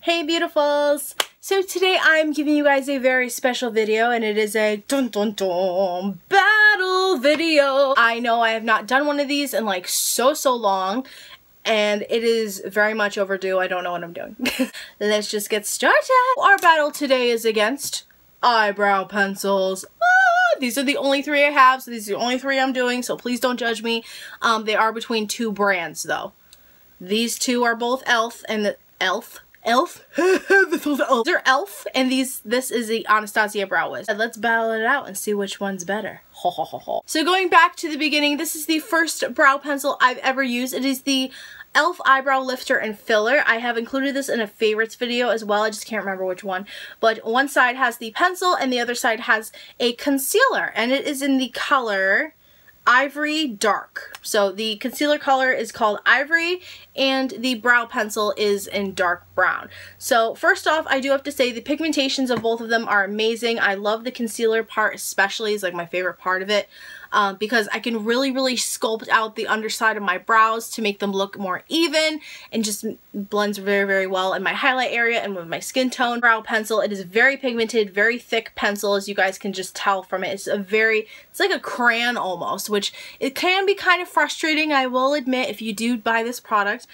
Hey beautifuls! So today I'm giving you guys a very special video, and it is a dun dun dun battle video. I know I have not done one of these in like so long, and it is very much overdue. I don't know what I'm doing. Let's just get started. Our battle today is against eyebrow pencils. These are the only three I have, so these are the only three I'm doing, so please don't judge me. They are between two brands though. These two are both Elf and the Elf? They're Elf, and this is the Anastasia Brow Wiz. Let's battle it out and see which one's better. So going back to the beginning, this is the first brow pencil I've ever used. It is the Elf Eyebrow Lifter and Filler. I have included this in a favorites video as well. I just can't remember which one. But one side has the pencil and the other side has a concealer, and it is in the color Ivory Dark. So the concealer color is called Ivory and the brow pencil is in dark brown. So first off, I do have to say the pigmentations of both of them are amazing. I love the concealer part especially. It's like my favorite part of it. Because I can really sculpt out the underside of my brows to make them look more even, and just blends very well in my highlight area and with my skin tone. Brow pencil, it is very pigmented, very thick pencil, as you guys can just tell from it. It's like a crayon almost, which it can be kind of frustrating, I will admit, if you do buy this product,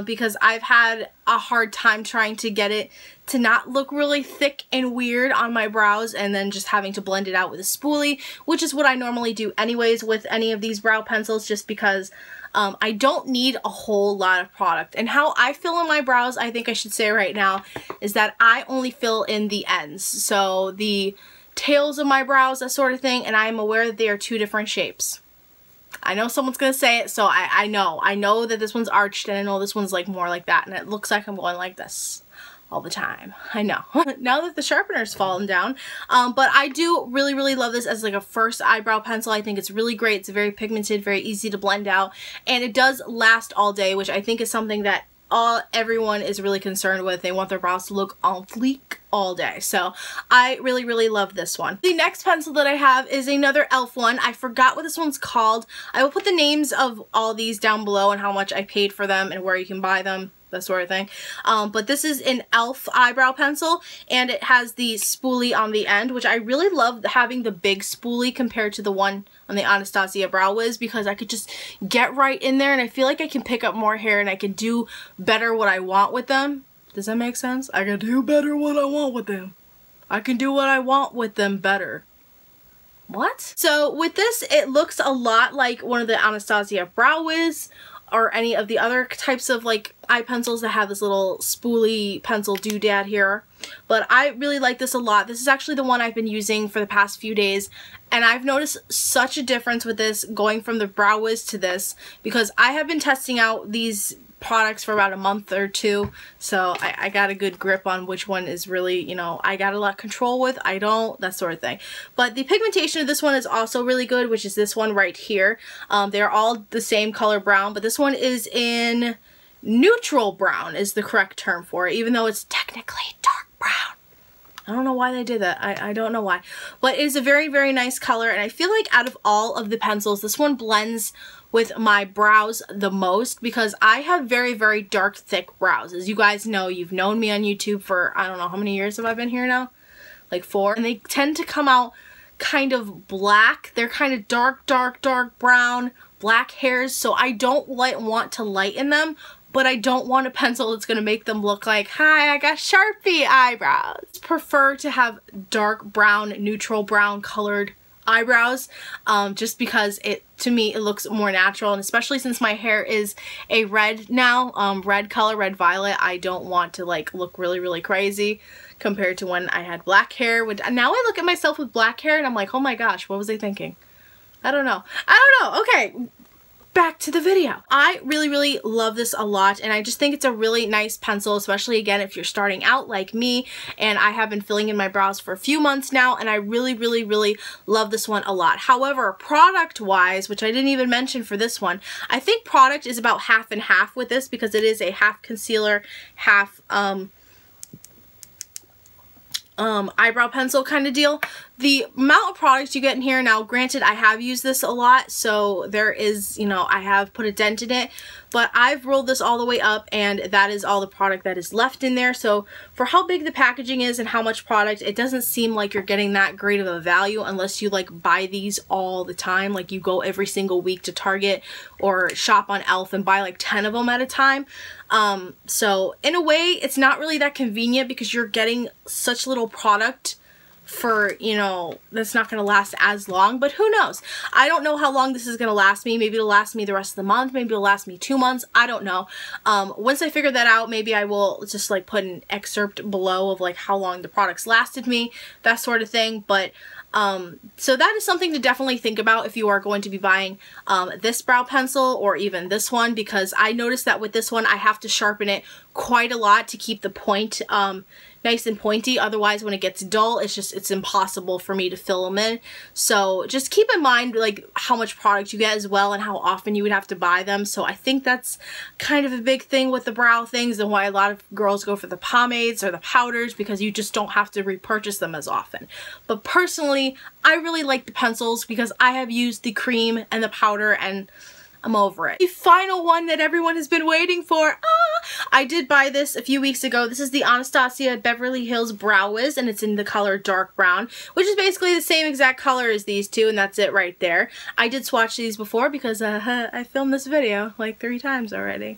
because I've had a hard time trying to get it to not look really thick and weird on my brows, and then just having to blend it out with a spoolie, which is what I normally do anyways with any of these brow pencils, just because I don't need a whole lot of product. And how I fill in my brows, I think I should say right now, is that I only fill in the ends. So the tails of my brows, that sort of thing, and I am aware that they are two different shapes. I know someone's gonna say it, so I know that this one's arched, and I know this one's like more like that, and it looks like I'm going like this all the time. I know. Now that the sharpener's fallen down. But I do really love this as like a first eyebrow pencil. I think it's really great. It's very pigmented, very easy to blend out, and it does last all day, which I think is something that everyone is really concerned with. They want their brows to look on fleek all day. So I really love this one. The next pencil that I have is another Elf one. I forgot what this one's called. I will put the names of all these down below and how much I paid for them and where you can buy them, that sort of thing. But this is an Elf eyebrow pencil, and it has the spoolie on the end, which I really love having the big spoolie compared to the one on the Anastasia Brow Wiz, because I could just get right in there and I feel like I can pick up more hair and I can do better what I want with them. Does that make sense? I can do better what I want with them. I can do what I want with them better. What? So with this, it looks a lot like one of the Anastasia Brow Wiz or any of the other types of like eye pencils that have this little spoolie pencil doodad here. But I really like this a lot. This is actually the one I've been using for the past few days, and I've noticed such a difference with this going from the Brow Wiz to this, because I have been testing out these products for about a month or two, so I got a good grip on which one is really, you know, I got a lot of control with, I don't, that sort of thing. But the pigmentation of this one is also really good, which is this one right here. They're all the same color brown, but this one is in neutral brown is the correct term for it, even though it's technically dark brown. I don't know why they did that. I don't know why. But it is a very nice color, and I feel like out of all of the pencils, this one blends with my brows the most, because I have very dark, thick brows. As you guys know, you've known me on YouTube for, I don't know, how many years have I been here now? Like 4. And they tend to come out kind of black. They're kind of dark brown, black hairs, so I don't want to lighten them, but I don't want a pencil that's going to make them look like, hi, I got Sharpie eyebrows. I prefer to have dark brown, neutral brown colored eyebrows, just because to me it looks more natural, and especially since my hair is a red now, red color, red violet, I don't want to like look really crazy compared to when I had black hair. Now I look at myself with black hair and I'm like, oh my gosh, what was I thinking? I don't know. Okay, back to the video. I really love this a lot, and I just think it's a really nice pencil, especially again if you're starting out like me, and I have been filling in my brows for a few months now, and I really love this one a lot. However, product wise, which I didn't even mention for this one, I think product is about half and half with this, because it is a half concealer, half eyebrow pencil kind of deal. The amount of products you get in here, now granted I have used this a lot, so there is, you know, I have put a dent in it, but I've rolled this all the way up and that is all the product that is left in there. So for how big the packaging is and how much product, it doesn't seem like you're getting that great of a value unless you like buy these all the time. Like you go every single week to Target or shop on Elf and buy like 10 of them at a time. So in a way, it's not really that convenient because you're getting such little product for, you know, that's not going to last as long, but who knows? I don't know how long this is going to last me. Maybe it'll last me the rest of the month. Maybe it'll last me 2 months. I don't know. Once I figure that out, maybe I will just like put an excerpt below of like how long the products lasted me, that sort of thing. But so that is something to definitely think about if you are going to be buying this brow pencil or even this one, because I noticed that with this one I have to sharpen it quite a lot to keep the point nice and pointy. Otherwise when it gets dull, it's impossible for me to fill them in. So just keep in mind like how much product you get as well and how often you would have to buy them. So I think that's kind of a big thing with the brow things and why a lot of girls go for the pomades or the powders, because you just don't have to repurchase them as often. But personally, I really like the pencils because I have used the cream and the powder and I'm over it. The final one that everyone has been waiting for. I did buy this a few weeks ago. This is the Anastasia Beverly Hills Brow Wiz, and it's in the color dark brown, which is basically the same exact color as these two, and that's it right there. I did swatch these before because I filmed this video like 3 times already.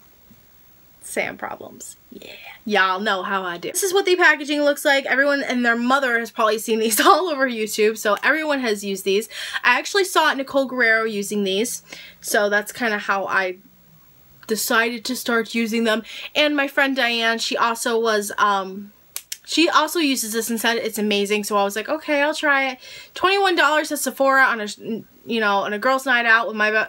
Sand problems. Yeah. Y'all know how I do. This is what the packaging looks like. Everyone and their mother has probably seen these all over YouTube, so everyone has used these. I actually saw Nicole Guerrero using these, so that's kind of how I decided to start using them. And my friend Diane, she also uses this and said it's amazing, so I was like, okay, I'll try it. $21 at Sephora on a, you know, on a girls' night out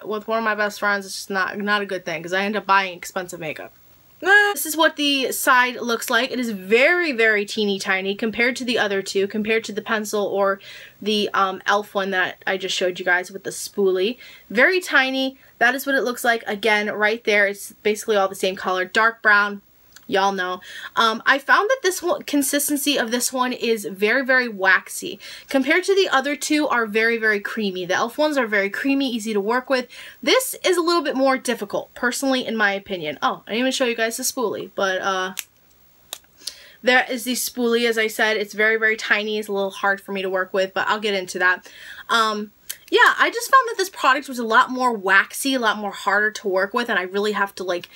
with one of my best friends. It's just not a good thing because I end up buying expensive makeup. This is what the side looks like. It is very, very teeny tiny compared to the other two, compared to the pencil or the e.l.f. one that I just showed you guys with the spoolie. Very tiny. That is what it looks like. Again, right there, it's basically all the same color. Dark brown. Y'all know. I found that this one, consistency of this one is very, very waxy. Compared to the other two are very, very creamy. The e.l.f. ones are very creamy, easy to work with. This is a little bit more difficult, personally, in my opinion. Oh, I didn't even show you guys the spoolie, but there is the spoolie, as I said. It's very, very tiny. It's a little hard for me to work with, but I'll get into that. Yeah, I just found that this product was a lot more waxy, a lot more harder to work with, and I really have to, like,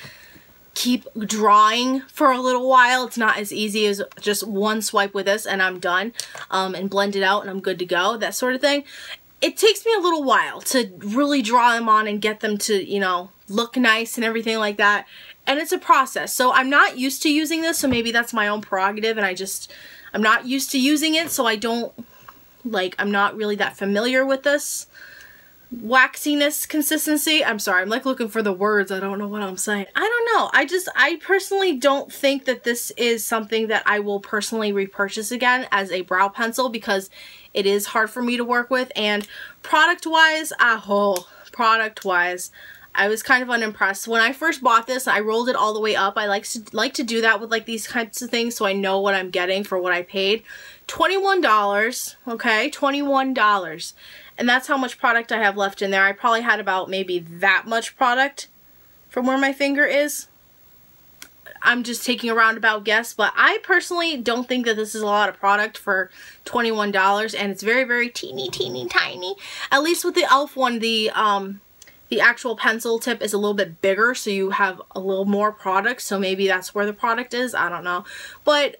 keep drawing for a little while. It's not as easy as just one swipe with this and I'm done, and blend it out and I'm good to go, that sort of thing. It takes me a little while to really draw them on and get them to, you know, look nice and everything like that, and it's a process. So I'm not used to using this, so maybe that's my own prerogative, and I'm not used to using it, so I don't, like, I'm not really that familiar with this waxiness consistency. I'm sorry, I'm like looking for the words. I don't know what I'm saying. I don't know. I personally don't think that this is something that I will personally repurchase again as a brow pencil because it is hard for me to work with, and product-wise, product-wise, I was kind of unimpressed. When I first bought this, I rolled it all the way up. I like to do that with like these types of things so I know what I'm getting for what I paid. $21, okay? $21. And that's how much product I have left in there. I probably had about maybe that much product from where my finger is. I'm just taking a roundabout guess, but I personally don't think that this is a lot of product for $21, and it's very, very teeny, teeny, tiny. At least with the e.l.f. one, the actual pencil tip is a little bit bigger, so you have a little more product, so maybe that's where the product is. I don't know. But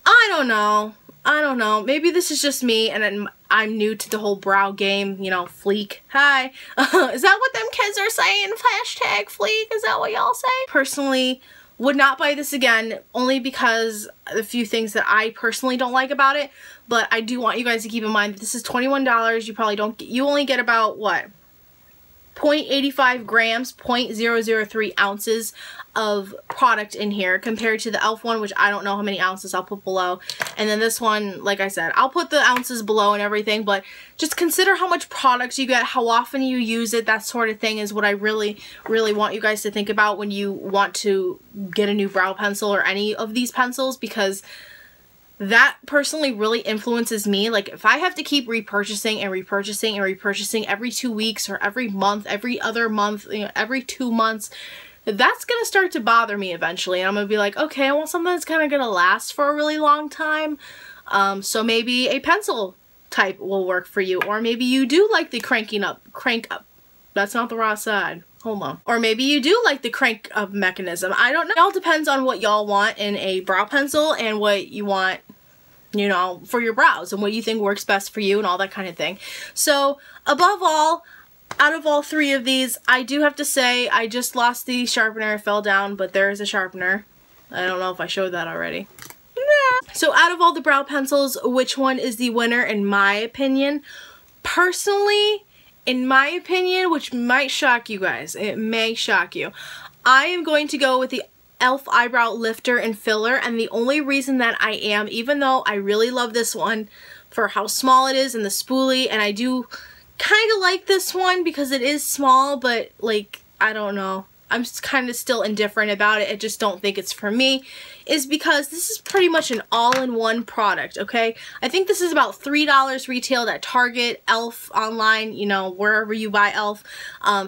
I don't know. I don't know. Maybe this is just me, and I'm new to the whole brow game, you know, fleek. Hi. Is that what them kids are saying? Hashtag fleek? Is that what y'all say? Personally, would not buy this again, only because a few things that I personally don't like about it, but I do want you guys to keep in mind that this is $21. You probably don't get, you only get about, what, 0.85 grams, 0.003 ounces of product in here compared to the e.l.f. one, which I don't know how many ounces. I'll put below. And then this one, like I said, I'll put the ounces below and everything, but just consider how much product you get, how often you use it, that sort of thing is what I really, really want you guys to think about when you want to get a new brow pencil or any of these pencils, because that personally really influences me. Like, if I have to keep repurchasing and repurchasing and repurchasing every 2 weeks or every month, every other month, you know, every 2 months, that's gonna start to bother me eventually. And I'm gonna be like, okay, I want something that's kind of gonna last for a really long time. So maybe a pencil type will work for you. Or maybe you do like the crank up. That's not the raw side. Hold on. Or maybe you do like the crank up mechanism. I don't know. It all depends on what y'all want in a brow pencil and what you want, you know, for your brows and what you think works best for you and all that kind of thing. So above all, out of all 3 of these, I do have to say I just lost the sharpener. It fell down, but there is a sharpener. I don't know if I showed that already. So out of all the brow pencils, which one is the winner in my opinion? Personally, in my opinion, which might shock you guys, it may shock you, I am going to go with the e.l.f. Eyebrow Lifter and Filler, and the only reason that I am, even though I really love this one for how small it is and the spoolie, and I do kind of like this one because it is small, but like, I don't know. I'm just kind of still indifferent about it. I just don't think it's for me, is because this is pretty much an all-in-one product, okay? I think this is about $3 retailed at Target, e.l.f. online, you know, wherever you buy e.l.f.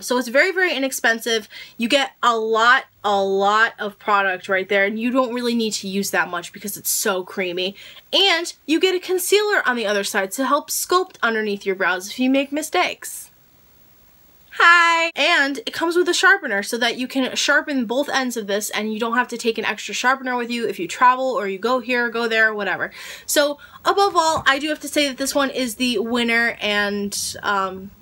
So it's very, very inexpensive. You get a lot of product right there, and you don't really need to use that much because it's so creamy. And you get a concealer on the other side to help sculpt underneath your brows if you make mistakes. Hi! And it comes with a sharpener so that you can sharpen both ends of this and you don't have to take an extra sharpener with you if you travel or you go here, go there, whatever. So above all, I do have to say that this one is the winner, and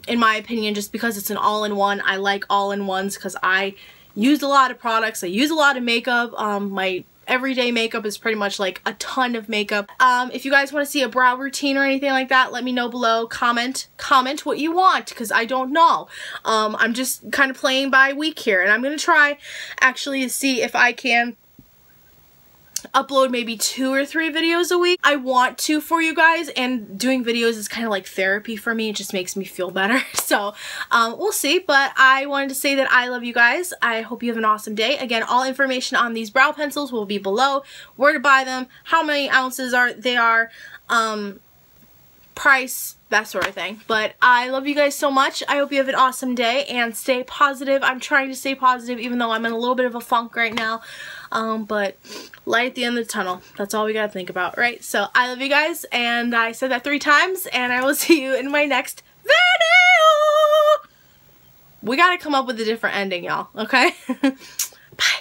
in my opinion, just because it's an all-in-one. I like all-in-ones because I use a lot of products. I use a lot of makeup. My everyday makeup is pretty much like a ton of makeup. If you guys want to see a brow routine or anything like that, let me know below. Comment what you want, because I don't know. I'm just kind of playing by week here, and I'm going to try actually to see if I can upload maybe 2 or 3 videos a week. I want to for you guys, and doing videos is kind of like therapy for me. It just makes me feel better. So we'll see, but I wanted to say that I love you guys. I hope you have an awesome day. Again, all information on these brow pencils will be below. Where to buy them, how many ounces they are, price, that sort of thing. But I love you guys so much. I hope you have an awesome day and stay positive. I'm trying to stay positive even though I'm in a little bit of a funk right now. But light at the end of the tunnel. That's all we gotta think about, right? So I love you guys, and I said that 3 times, and I will see you in my next video. We gotta come up with a different ending, y'all, okay? Bye.